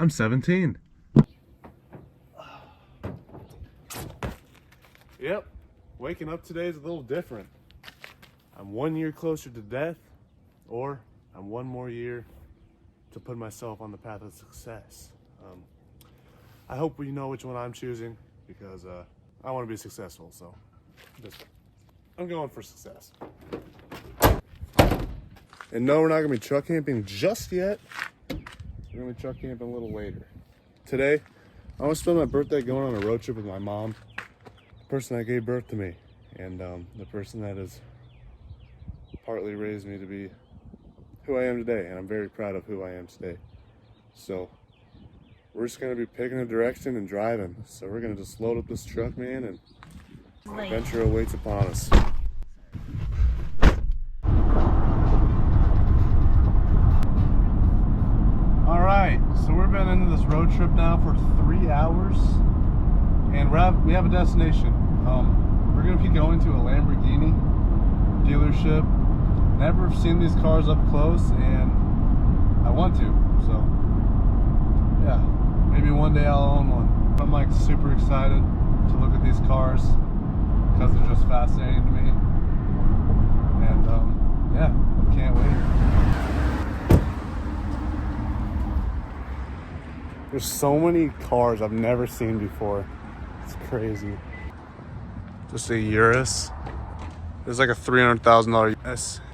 I'm 17. Yep, waking up today is a little different. I'm 1 year closer to death, or I'm one more year to put myself on the path of success. I hope we know which one I'm choosing, because I want to be successful, so I'm going for success. And no, we're not going to be truck camping just yet. We're going to be truck camping a little later. Today, I want to spend my birthday going on a road trip with my mom, the person that gave birth to me, and the person that has partly raised me to be who I am today, and I'm very proud of who I am today. So we're just going to be picking a direction and driving. So we're going to just load up this truck, man, and adventure awaits upon us. All right, so we've been into this road trip now for 3 hours, and we have a destination. We're going to be going to a Lamborghini dealership. Never seen these cars up close, and I want to, so yeah, maybe one day I'll own one. I'm like super excited to look at these cars because they're just fascinating to me, and yeah, can't wait. There's so many cars I've never seen before. It's crazy. Just a Urus. It's like a $300,000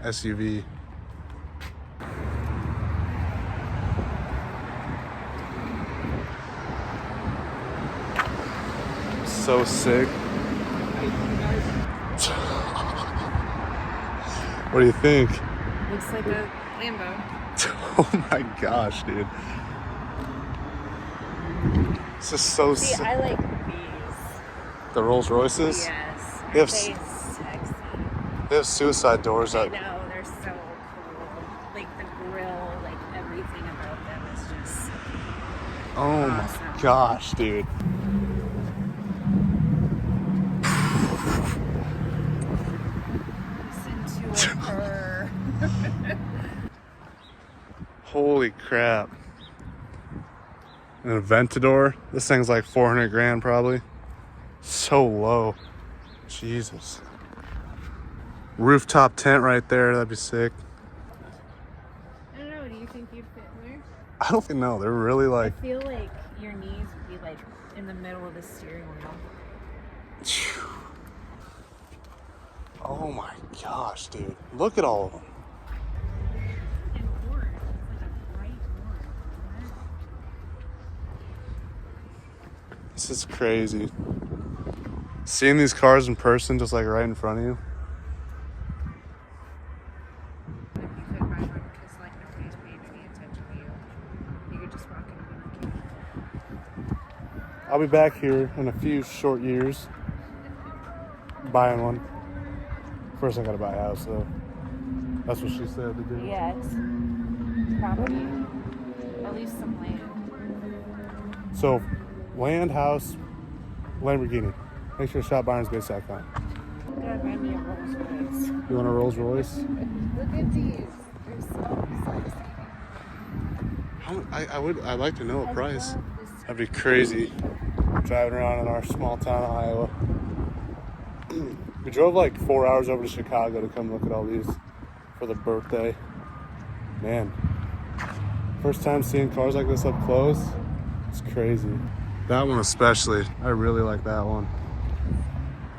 SUV. So sick. What do you think? Looks like a Lambo. Oh my gosh, dude. This is so sick. See, I like these. The Rolls Royces? Yes. They have sexy. They have suicide doors. I know, they're so cool. Like the grill, like everything about them is just Oh awesome. My gosh, dude. Listen to her. Holy crap. An Aventador. This thing's like 400 grand probably. So low. Jesus. Rooftop tent right there. That'd be sick. I don't know, do you think you'd fit in there? I don't think, no. They're really like... I feel like your knees would be like in the middle of the steering wheel. Oh my gosh, dude. Look at all of them. And orange. It's like a bright orange, isn't it? This is crazy. Seeing these cars in person just like right in front of you. If you could buy one, because like nobody's paying any attention to you, you could just walk in and be like, I'll be back here in a few short years buying one. First I gotta buy a house though. That's what she said to do. yes, property, at least some land. So, land, house, Lamborghini. Make sure to shop Byron'sBase.com. Gotta buy me a Rolls Royce. You want a Rolls Royce? Look at these. They're so sexy. I'd like to know a price. love this. That'd be crazy. Driving around in our small town of Iowa. We drove like 4 hours over to Chicago to come look at all these for the birthday. Man, first time seeing cars like this up close. It's crazy. That one especially. I really like that one.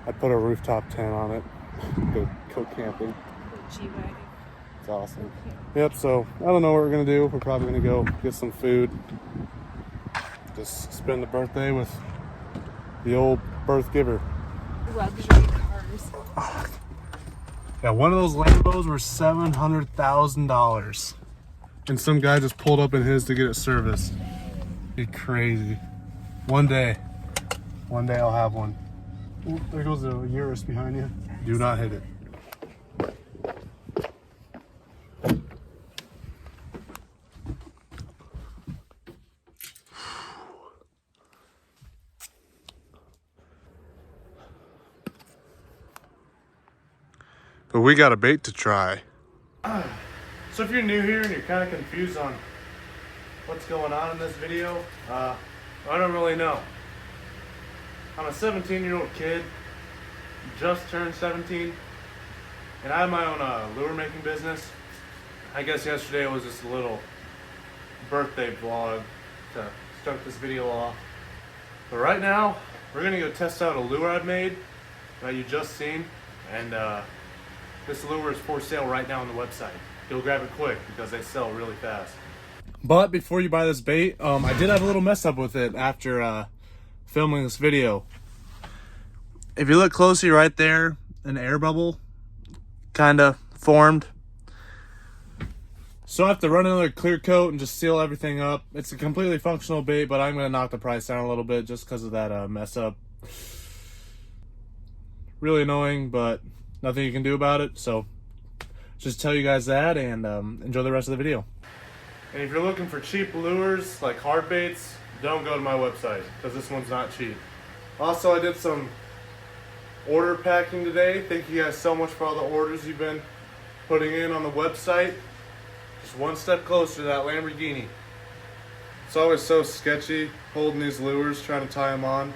I'd put a rooftop tent on it. Go camping. G-Wagon. It's awesome. Yep, so I don't know what we're gonna do. We're probably gonna go get some food. Just spend the birthday with the old birth giver. Luxury cars. Yeah, one of those Lambos were $700,000. And some guy just pulled up in his to get it serviced. Be crazy. One day I'll have one. Ooh, there goes the Urus behind you. Do not hit it. But we got a bait to try. So if you're new here and you're kind of confused on what's going on in this video? I don't really know. I'm a 17-year-old kid, just turned 17, and I have my own lure making business. I guess yesterday was just a little birthday vlog to start this video off. But right now, we're gonna go test out a lure I've made that you just seen, and this lure is for sale right now on the website. Go grab it quick because they sell really fast. But before you buy this bait, I did have a little mess up with it after filming this video. If you look closely right there, an air bubble kind of formed. So I have to run another clear coat and just seal everything up. It's a completely functional bait, but I'm going to knock the price down a little bit just because of that mess up. Really annoying, but nothing you can do about it. So just tell you guys that, and enjoy the rest of the video. And if you're looking for cheap lures like hard baits, don't go to my website because this one's not cheap. Also, I did some order packing today. Thank you guys so much for all the orders you've been putting in on the website. Just one step closer to that Lamborghini. It's always so sketchy holding these lures, trying to tie them on.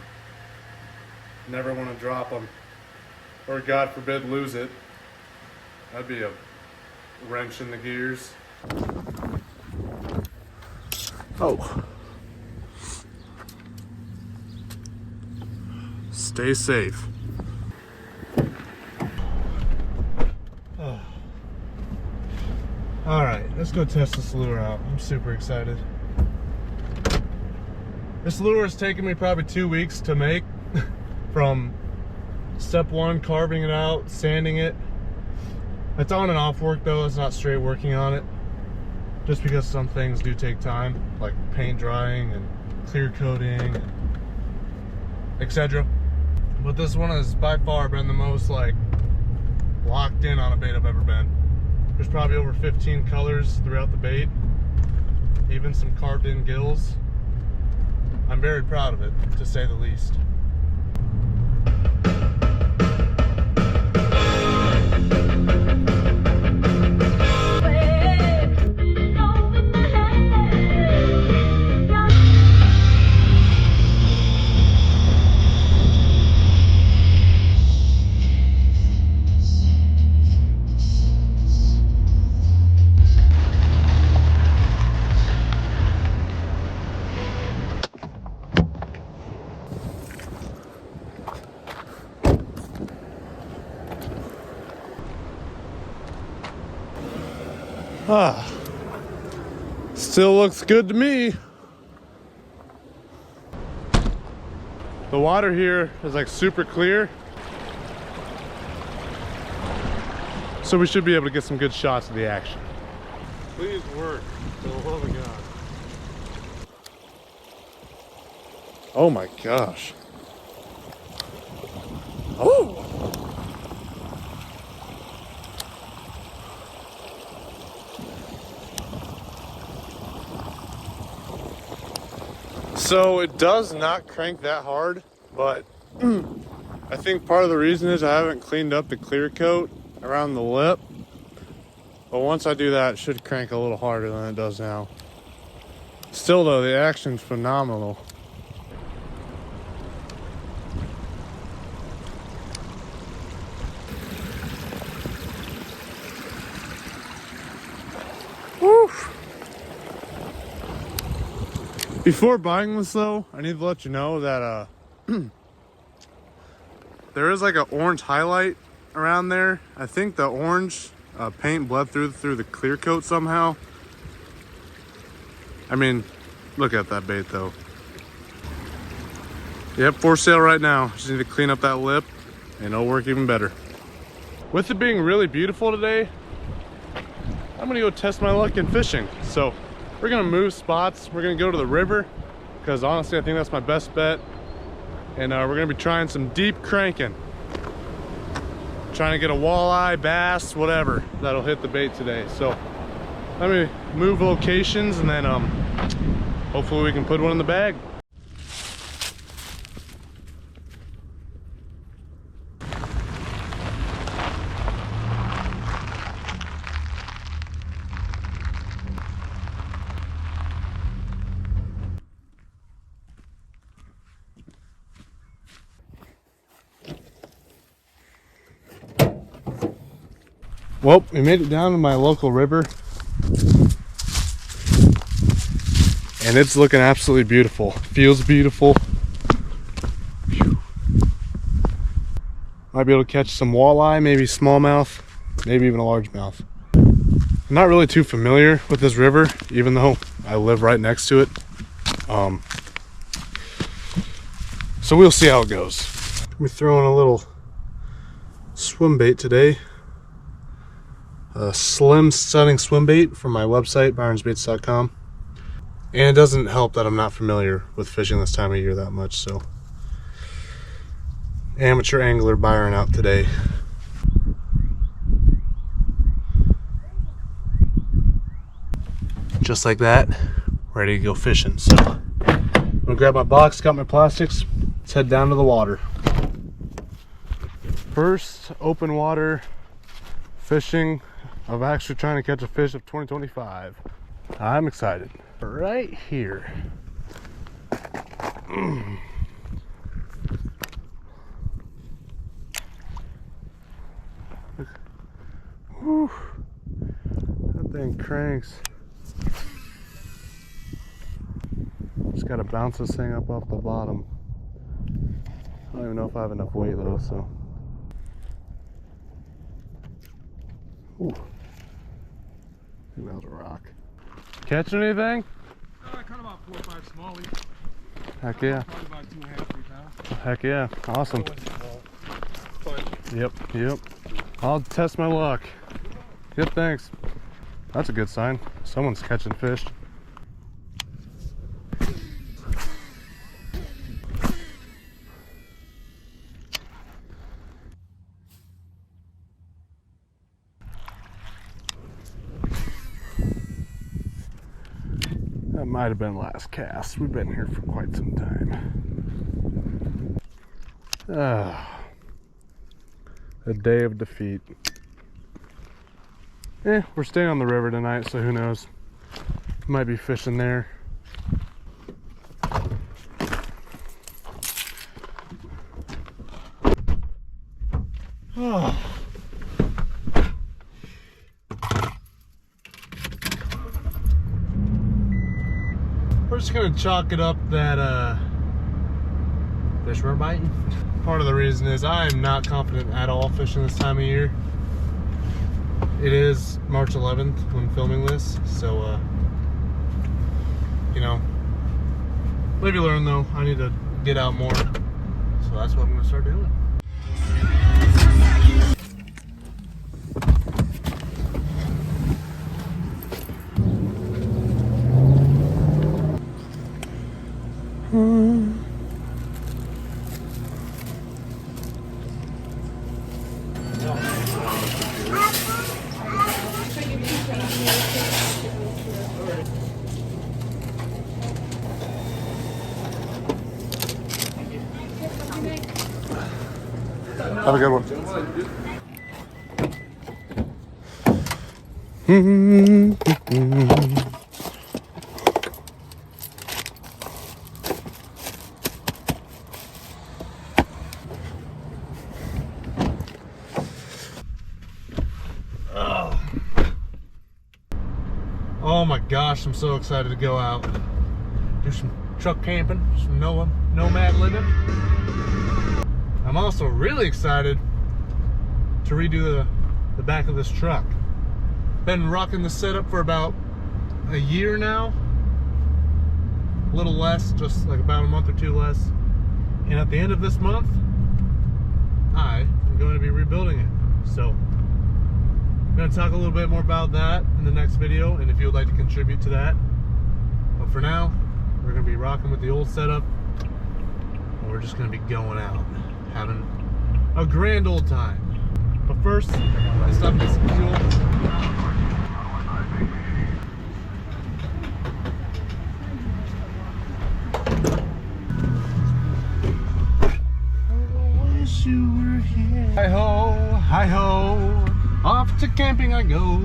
Never want to drop them, or God forbid lose it. That'd be a wrench in the gears. Oh. Stay safe. Oh. All right, let's go test this lure out. I'm super excited. This lure has taken me probably 2 weeks to make. From step one, carving it out, sanding it. It's on and off work though, it's not straight working on it. Just because some things do take time, like paint drying and clear coating, etc. But this one has by far been the most like locked in on a bait I've ever been. There's probably over 15 colors throughout the bait, even some carved in gills. I'm very proud of it, to say the least. Still looks good to me. The water here is like super clear, so we should be able to get some good shots of the action. Please work, for the love of God. Oh my gosh. Oh! So it does not crank that hard, but I think part of the reason is I haven't cleaned up the clear coat around the lip. But once I do that, it should crank a little harder than it does now. Still though, the action's phenomenal. Woo! Before buying this though, I need to let you know that there is like an orange highlight around there. I think the orange paint bled through the clear coat somehow. I mean, look at that bait though. Yep, for sale right now. Just need to clean up that lip and it'll work even better. With it being really beautiful today, I'm gonna go test my luck in fishing. So we're gonna move spots. We're gonna go to the river because honestly, I think that's my best bet. And we're gonna be trying some deep cranking. Trying to get a walleye, bass, whatever that'll hit the bait today. So let me move locations and then hopefully we can put one in the bag. Well, we made it down to my local river. And it's looking absolutely beautiful. Feels beautiful. Whew. Might be able to catch some walleye, maybe smallmouth, maybe even a largemouth. I'm not really too familiar with this river, even though I live right next to it. So we'll see how it goes. We're throwing a little swim bait today. A slim, stunning swim bait from my website, byronsbaits.com. And it doesn't help that I'm not familiar with fishing this time of year that much, so. Amateur angler Byron out today. Just like that, ready to go fishing. So, I'm gonna grab my box, got my plastics, let's head down to the water. First open water fishing of actually trying to catch a fish of 2025. I'm excited. Right here. Whew. That thing cranks. Just gotta bounce this thing up off the bottom. I don't even know if I have enough weight though, so. Ooh. I think that was a rock. Catching anything? I caught about 4 or 5 smallies. Heck yeah. Probably about 2.5, 3 pounds. Heck yeah. Awesome. Fun. Yep. I'll test my luck. Yep, thanks. That's a good sign. Someone's catching fish. That might have been last cast. We've been here for quite some time. A day of defeat. We're staying on the river tonight, so who knows? Might be fishing there. Oh. We're just gonna chalk it up that fish weren't biting. Part of the reason is I'm not confident at all fishing this time of year. It is March 11th when filming this, so you know, live you learn though. I need to get out more, so that's what I'm gonna start doing. Have a good one. Oh my gosh, I'm so excited to go out. Do some truck camping, some Nomad living. I'm also really excited to redo the back of this truck. Been rocking the setup for about a year now. A little less, just like about a month or two less. And at the end of this month, I am going to be rebuilding it. So, I'm going to talk a little bit more about that in the next video, and if you would like to contribute to that. But for now, we're going to be rocking with the old setup, and we're just going to be going out, having a grand old time. But first, I stop and get some fuel. Hi ho, off to camping I go.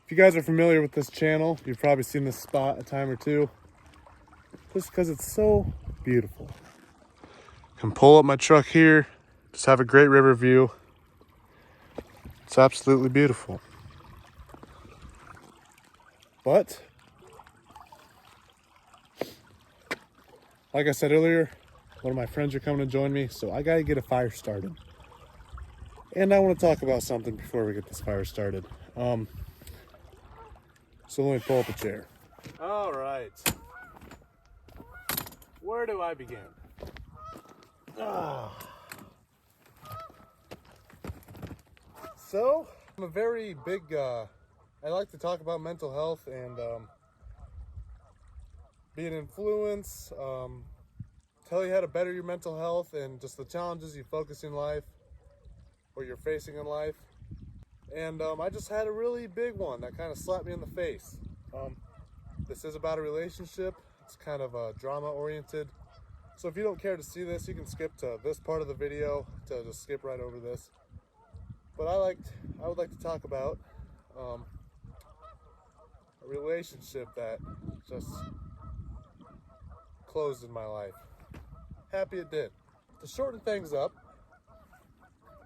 If you guys are familiar with this channel, you've probably seen this spot a time or two. Just because it's so beautiful. Can pull up my truck here, just have a great river view. It's absolutely beautiful. But, like I said earlier, one of my friends are coming to join me, so I gotta get a fire started. And I want to talk about something before we get this fire started. So let me pull up a chair. All right. Where do I begin? So, I'm a very big, I like to talk about mental health and be an influence, tell you how to better your mental health and just the challenges you focus in life or you're facing in life. And I just had a really big one that kind of slapped me in the face. This is about a relationship. It's kind of drama oriented. So if you don't care to see this, you can skip to this part of the video to just skip right over this. But I would like to talk about a relationship that just closed in my life. Happy it did. To shorten things up,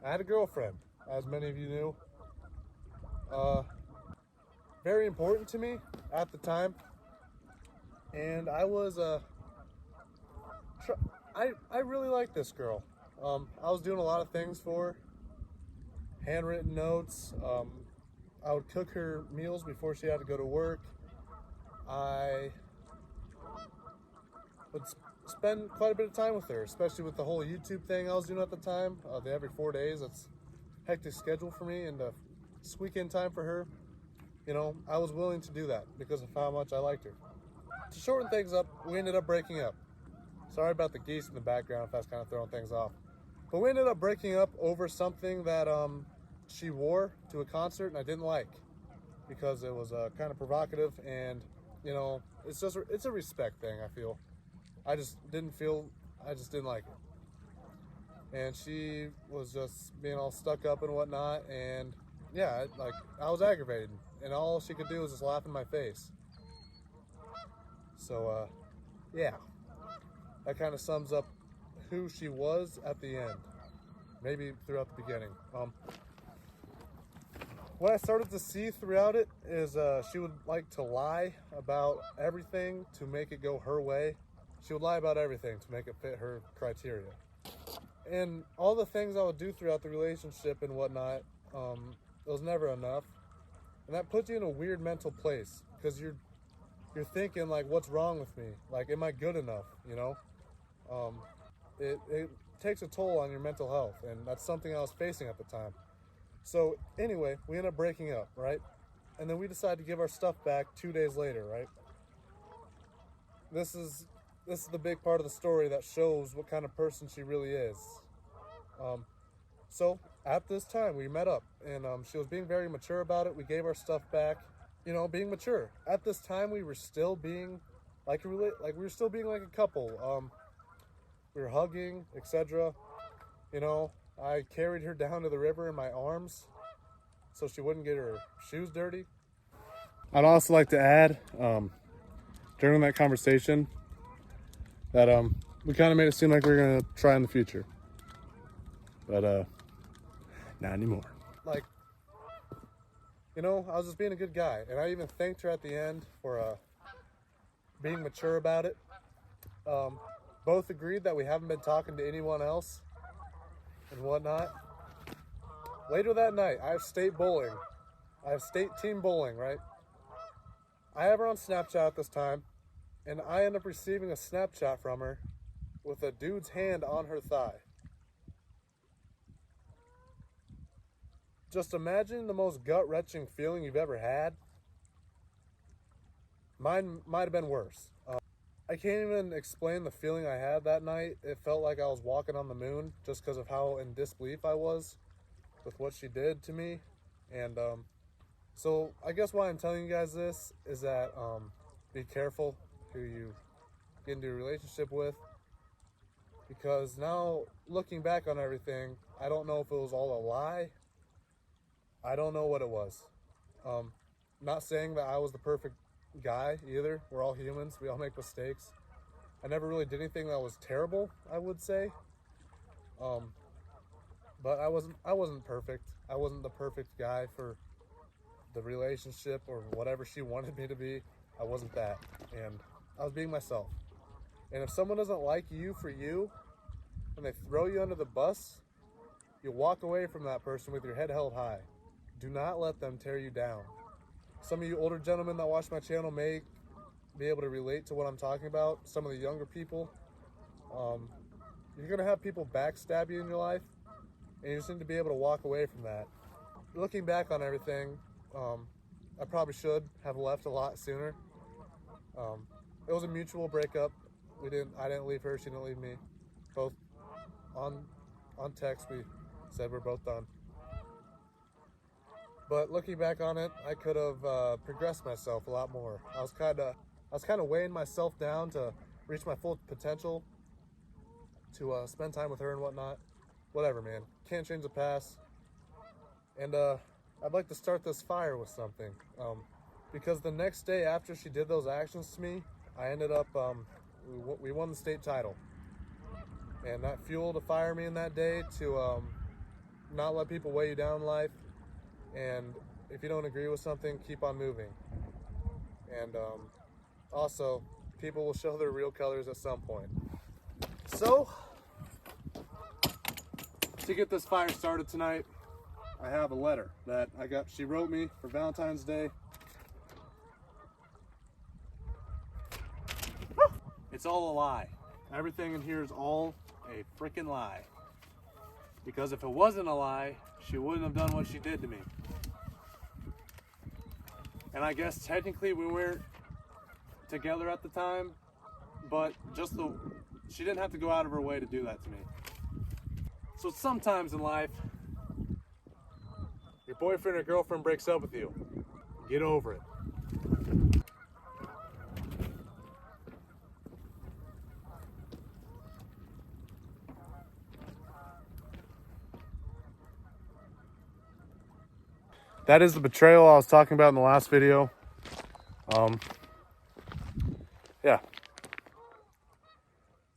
I had a girlfriend, as many of you knew. Very important to me at the time. And I was, I really liked this girl. I was doing a lot of things for her. Handwritten notes. I would cook her meals before she had to go to work. I would spend quite a bit of time with her, especially with the whole YouTube thing I was doing at the time. The every 4 days, that's a hectic schedule for me, and it's weekend time for her. You know, I was willing to do that because of how much I liked her. To shorten things up, we ended up breaking up. Sorry about the geese in the background if that's kind of throwing things off. But we ended up breaking up over something that she wore to a concert and I didn't like because it was kind of provocative, and you know, it's a respect thing. I feel I just didn't like it, and she was just being all stuck up and whatnot, and yeah, like I was aggravated, and all she could do was just laugh in my face. So yeah, that kind of sums up who she was at the end, maybe throughout the beginning. What I started to see throughout it is she would like to lie about everything to make it go her way. She would lie about everything to make it fit her criteria. And all the things I would do throughout the relationship and whatnot, it was never enough. And that puts you in a weird mental place because you're thinking like, what's wrong with me? Like, am I good enough? You know? It takes a toll on your mental health, and that's something I was facing at the time. So anyway, we ended up breaking up, right? And then we decided to give our stuff back 2 days later, right? This is the big part of the story that shows what kind of person she really is. So at this time we met up, and she was being very mature about it. We gave our stuff back, you know, being mature. At this time we were still being like a couple. We were hugging, etc. You know, I carried her down to the river in my arms so she wouldn't get her shoes dirty. I'd also like to add, during that conversation, that we kind of made it seem like we were going to try in the future. But not anymore. Like, you know, I was just being a good guy. And I even thanked her at the end for being mature about it. Both agreed that we haven't been talking to anyone else and whatnot. Later that night, I have state bowling. I have state team bowling, right? I have her on Snapchat at this time, and I end up receiving a Snapchat from her with a dude's hand on her thigh. Just imagine the most gut-wrenching feeling you've ever had. Mine might have been worse. I can't even explain the feeling I had that night. It felt like I was walking on the moon just because of how in disbelief I was with what she did to me. And so I guess why I'm telling you guys this is that be careful who you get into a relationship with, because now looking back on everything, I don't know if it was all a lie. I don't know what it was. Not saying that I was the perfect guy either. We're all humans. We all make mistakes. I never really did anything that was terrible, I would say. But I wasn't perfect. I wasn't the perfect guy for the relationship or whatever she wanted me to be. I wasn't that. And I was being myself. And if someone doesn't like you for you, and they throw you under the bus, you walk away from that person with your head held high. Do not let them tear you down. Some of you older gentlemen that watch my channel may be able to relate to what I'm talking about. Some of the younger people, you're gonna have people backstab you in your life, and you just need to be able to walk away from that. Looking back on everything, I probably should have left a lot sooner. It was a mutual breakup. I didn't leave her, she didn't leave me. Both on text we said we're both done. But looking back on it, I could have progressed myself a lot more. I was kind of weighing myself down to reach my full potential, to spend time with her and whatnot. Whatever, man. Can't change the past. And I'd like to start this fire with something. Because the next day after she did those actions to me, I ended up, we won the state title. And that fueled a fire me in that day to not let people weigh you down in life. And if you don't agree with something, keep on moving. And also, people will show their real colors at some point. So, to get this fire started tonight, I have a letter that she wrote me for Valentine's Day. It's all a lie. Everything in here is all a freaking lie. Because if it wasn't a lie, she wouldn't have done what she did to me. And I guess technically we weren't together at the time, but she didn't have to go out of her way to do that to me. So sometimes in life, your boyfriend or girlfriend breaks up with you. Get over it. That is the betrayal I was talking about in the last video. Yeah.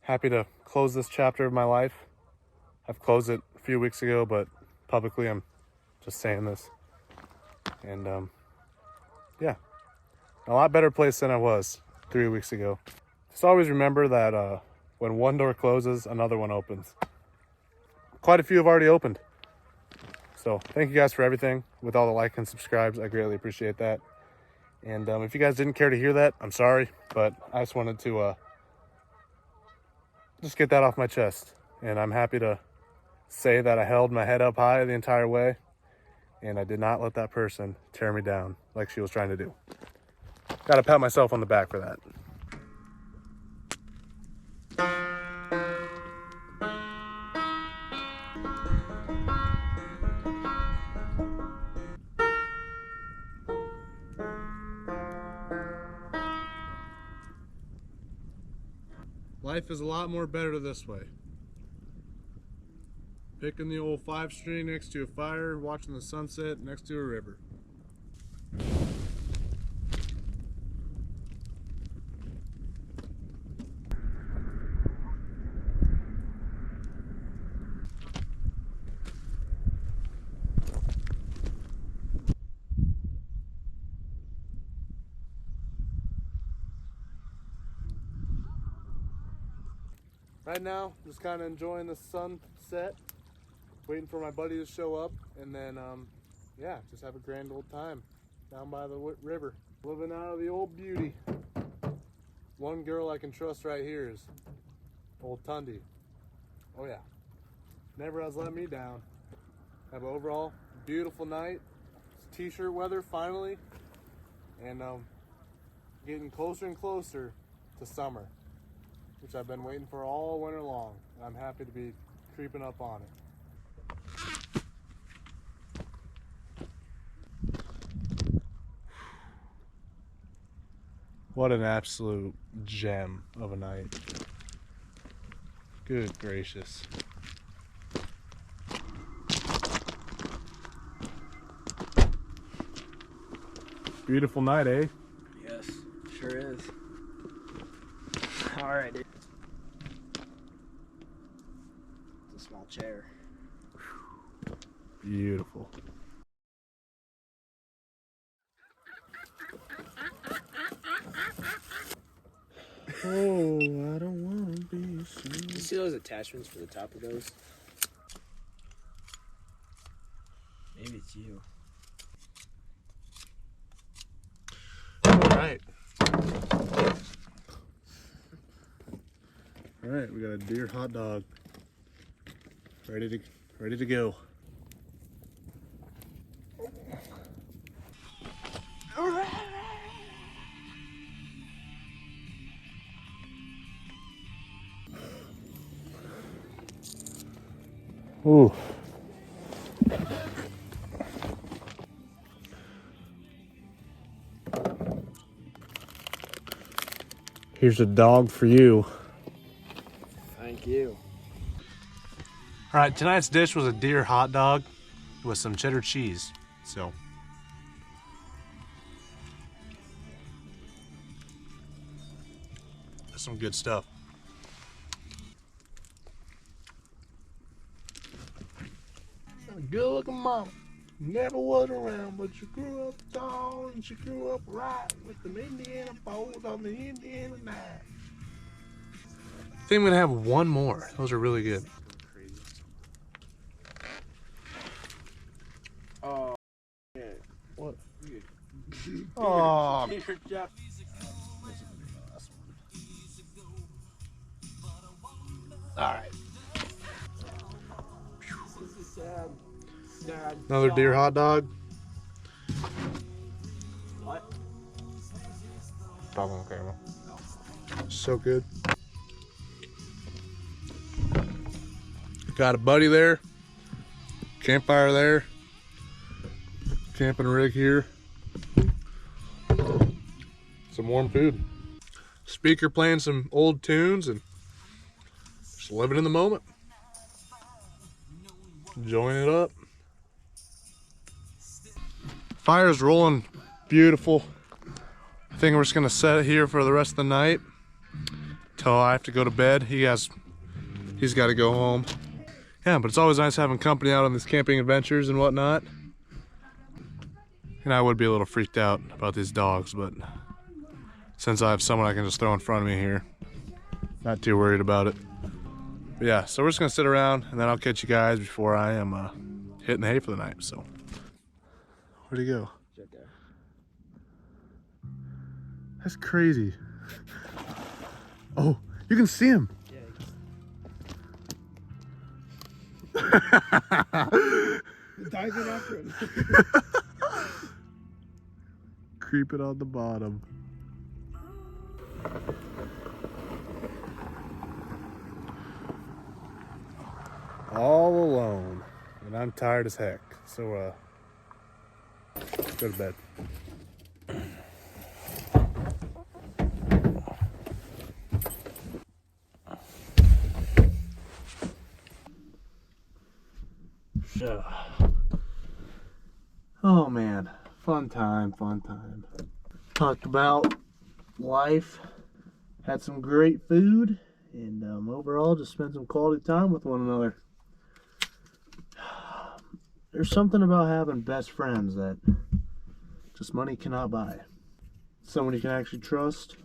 Happy to close this chapter of my life. I've closed it a few weeks ago, but publicly I'm just saying this. And yeah, a lot better place than I was 3 weeks ago. Just always remember that when one door closes, another one opens. Quite a few have already opened. So thank you guys for everything. With all the like and subscribes, I greatly appreciate that. And if you guys didn't care to hear that, I'm sorry, but I just wanted to just get that off my chest. And I'm happy to say that I held my head up high the entire way, and I did not let that person tear me down like she was trying to do. Gotta pat myself on the back for that. Life is a lot more better this way. Picking the old 5-string next to a fire, watching the sunset next to a river. Right now, just kind of enjoying the sunset, waiting for my buddy to show up, and then, yeah, just have a grand old time down by the river. Living out of the old beauty. One girl I can trust right here is old Tundi. Oh yeah, never has let me down. Have an overall beautiful night. It's t-shirt weather finally, and getting closer and closer to summer, which I've been waiting for all winter long. I'm happy to be creeping up on it. What an absolute gem of a night. Good gracious. Beautiful night, eh? Yes, sure is. All right, dude. It's a small chair. Beautiful. Oh, I don't want to be seen. Did you see those attachments for the top of those? Maybe it's you. All right. All right, we got a deer hot dog. Ready to go. Ooh. Here's a dog for you. Thank you. All right, tonight's dish was a deer hot dog with some cheddar cheese. So, that's some good stuff. A good looking mama. Never was around, but she grew up tall and she grew up right with them Indiana bows on the Indiana knife. I think I'm gonna have one more. Those are really good. Oh, yeah. What? Oh. Oh. All right. Another deer hot dog. What? Pop on camera. So good. Got a buddy there. Campfire there. Camping rig here. Some warm food. Speaker playing some old tunes and just living in the moment. Enjoying it up. Fire's rolling beautiful. I think we're just gonna set it here for the rest of the night till I have to go to bed. He's got to go home. Yeah, but it's always nice having company out on these camping adventures and whatnot. And I would be a little freaked out about these dogs, but since I have someone I can just throw in front of me here, not too worried about it. But yeah, so we're just gonna sit around and then I'll catch you guys before I am hitting the hay for the night. So, where'd he go? Right there. That's crazy. Oh, you can see him. Diving after him. Creeping on the bottom. All alone. And I'm tired as heck. So, go to bed. So, oh man, fun time. Talked about life, had some great food, and overall just spent some quality time with one another. There's something about having best friends that just money cannot buy. Someone you can actually trust.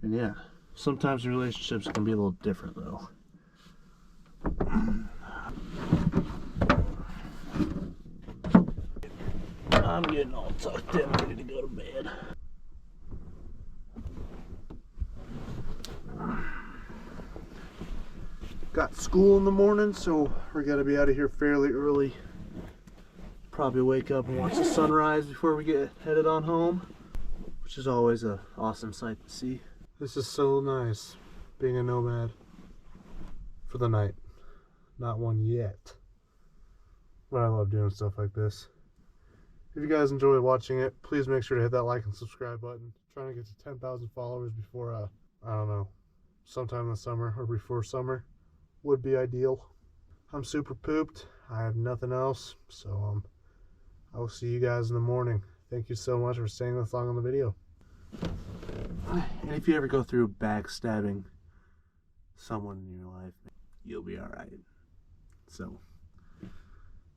And yeah, sometimes relationships can be a little different though. I'm getting all tucked in, ready to go to bed. Got school in the morning, so we're gonna be out of here fairly early. Probably wake up and watch the sunrise before we get headed on home, which is always an awesome sight to see. This is so nice, being a nomad for the night. Not one yet, but I love doing stuff like this. If you guys enjoy watching it, please make sure to hit that like and subscribe button. Trying to get to 10,000 followers before, I don't know, sometime in the summer or before summer would be ideal. I'm super pooped. I have nothing else, so I will see you guys in the morning. thank you so much for staying this long on the video. And if you ever go through backstabbing someone in your life, you'll be alright. So,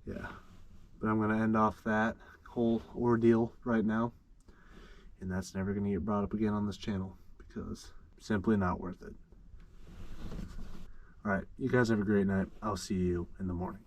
yeah. But I'm going to end off that whole ordeal right now. And that's never going to get brought up again on this channel because simply not worth it. Alright, you guys have a great night. I'll see you in the morning.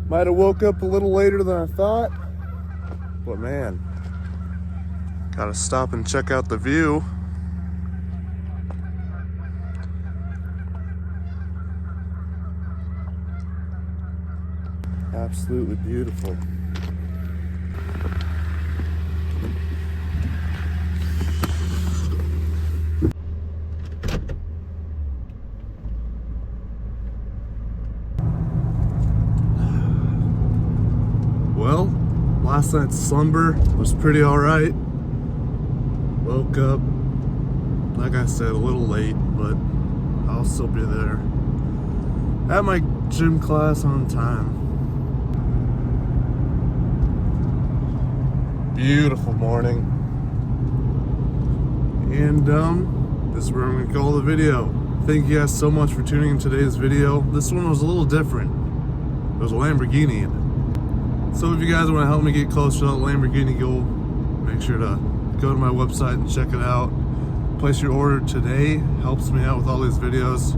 Might have woke up a little later than I thought, but man, gotta stop and check out the view. Absolutely beautiful. Well, last night's slumber was pretty alright. Woke up, like I said, a little late, but I'll still be there at my gym class on time. Beautiful morning. And this is where I'm gonna call the video. Thank you guys so much for tuning in today's video. This one was a little different. There was a Lamborghini in it. So if you guys want to help me get closer to that Lamborghini goal, make sure to go to my website and check it out. Place your order today. Helps me out with all these videos.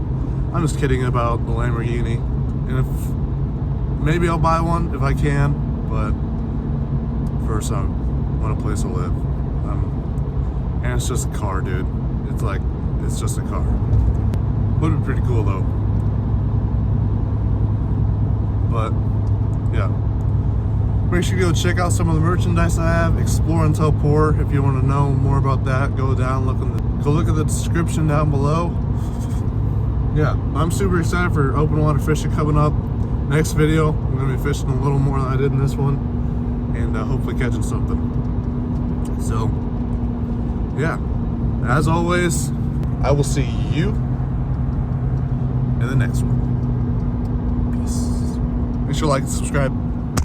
I'm just kidding about the Lamborghini. And if maybe I'll buy one if I can, but first I want a place to live. And it's just a car, dude. It's just a car. Would be pretty cool though. But yeah. Make sure you go check out some of the merchandise I have. Explore Until Poor. If you want to know more about that, go look at the description down below. Yeah, I'm super excited for open water fishing coming up. Next video, I'm going to be fishing a little more than I did in this one, and hopefully catching something. So, yeah, as always, I will see you in the next one. Peace. Make sure to like and subscribe.